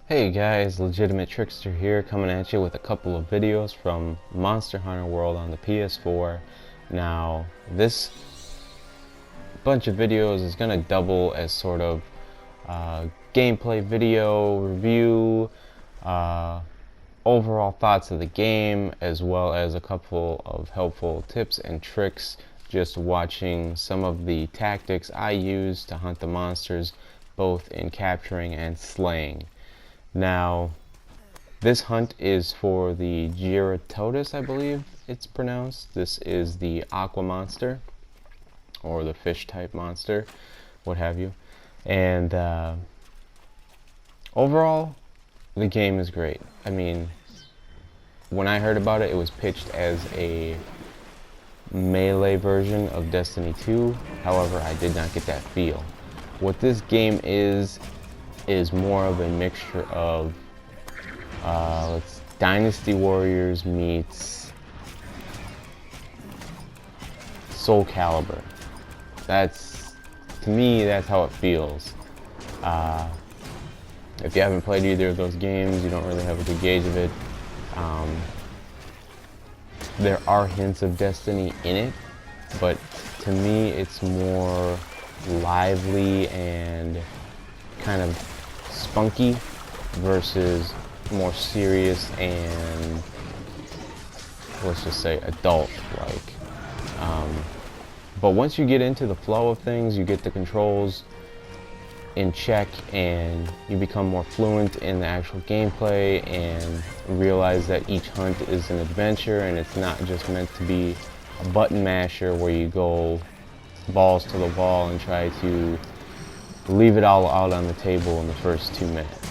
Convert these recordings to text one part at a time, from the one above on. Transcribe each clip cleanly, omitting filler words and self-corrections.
Hey guys, Legitimate Trickster here, coming at you with a couple of videos from Monster Hunter World on the PS4. Now, this bunch of videos is going to double as sort of gameplay video, review, overall thoughts of the game, as well as a couple of helpful tips and tricks just watching some of the tactics I use to hunt the monsters, both in capturing and slaying. Now, this hunt is for the Giratotus, I believe it's pronounced. This is the aqua monster, or the fish type monster, what have you. And overall, the game is great. I mean, when I heard about it, it was pitched as a melee version of Destiny 2. However, I did not get that feel. What this game is more of a mixture of Dynasty Warriors meets Soul Calibur. To me, that's how it feels. If you haven't played either of those games, you don't really have a good gauge of it. There are hints of Destiny in it, but to me it's more lively and kind of spunky versus more serious and, let's just say, adult like. But once you get into the flow of things, you get the controls in check and you become more fluent in the actual gameplay and realize that each hunt is an adventure and it's not just meant to be a button masher where you go balls to the wall and try to leave it all out on the table in the first 2 minutes.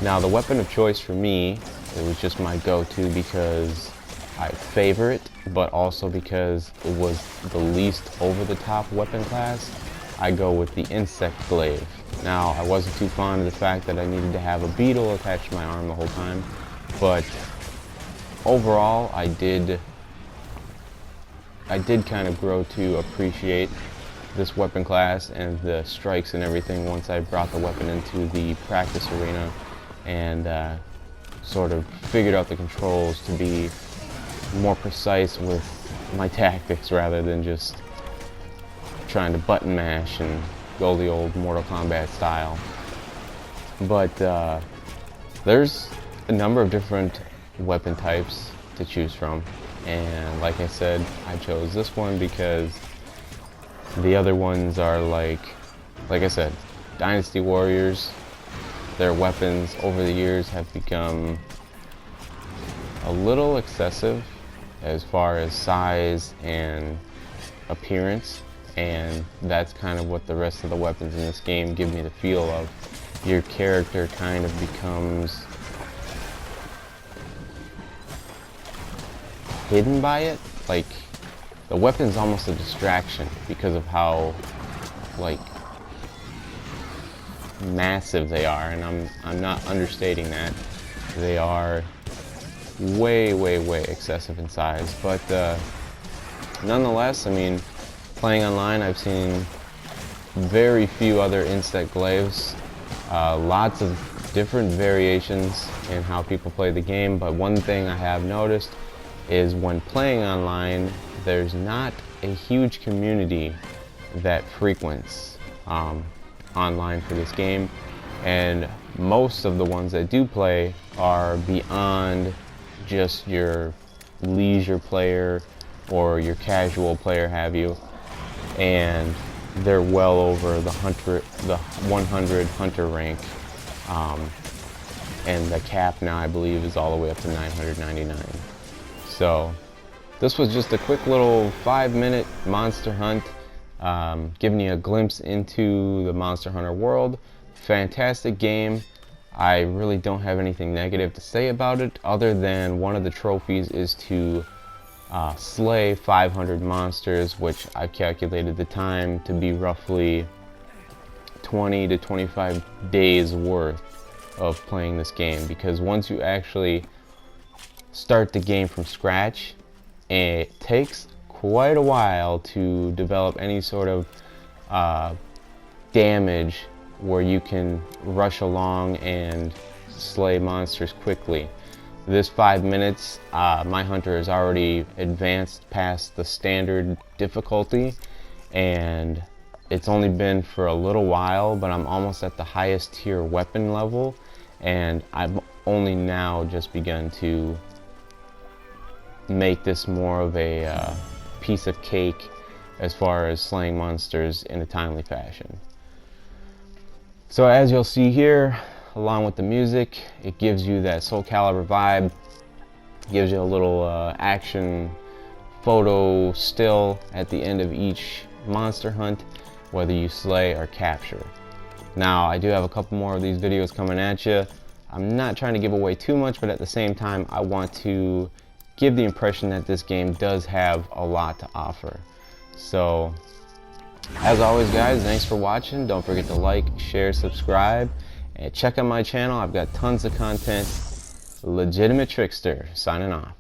Now, the weapon of choice for me, it was just my go-to because I favor it, but also because it was the least over-the-top weapon class. I go with the insect glaive. Now, I wasn't too fond of the fact that I needed to have a beetle attached to my arm the whole time, but overall, I did kind of grow to appreciate this weapon class and the strikes and everything once I brought the weapon into the practice arena and sort of figured out the controls to be more precise with my tactics rather than just trying to button mash and go the old Mortal Kombat style. But there's a number of different weapon types to choose from, and like I said, I chose this one because the other ones are like I said, Dynasty Warriors. Their weapons over the years have become a little excessive as far as size and appearance, and that's kind of what the rest of the weapons in this game give me the feel of. Your character kind of becomes hidden by it. Like, the weapon's almost a distraction because of how, like, massive they are, and I'm not understating that. They are way excessive in size, but nonetheless, I mean, playing online, I've seen very few other insect glaives. Lots of different variations in how people play the game, but one thing I have noticed is when playing online, there's not a huge community that frequents online for this game, and most of the ones that do play are beyond just your leisure player or your casual player have you, and they're well over the 100 hunter rank, and the cap now I believe is all the way up to 999. So this was just a quick little 5-minute monster hunt, giving you a glimpse into the Monster Hunter world. Fantastic game. I really don't have anything negative to say about it, other than one of the trophies is to slay 500 monsters, which I've calculated the time to be roughly 20 to 25 days worth of playing this game, because once you actually start the game from scratch, it takes quite a while to develop any sort of damage where you can rush along and slay monsters quickly. This 5 minutes, my hunter has already advanced past the standard difficulty, and it's only been for a little while, but I'm almost at the highest tier weapon level, and I've only now just begun to make this more of a piece of cake as far as slaying monsters in a timely fashion. So as you'll see here, along with the music, it gives you that Soul Calibur vibe, gives you a little action photo still at the end of each monster hunt, whether you slay or capture. Now, I do have a couple more of these videos coming at you. I'm not trying to give away too much, but at the same time, I want to give the impression that this game does have a lot to offer. So, as always guys, thanks for watching. Don't forget to like, share, subscribe, and check out my channel. I've got tons of content. Legitimate Trickster, signing off.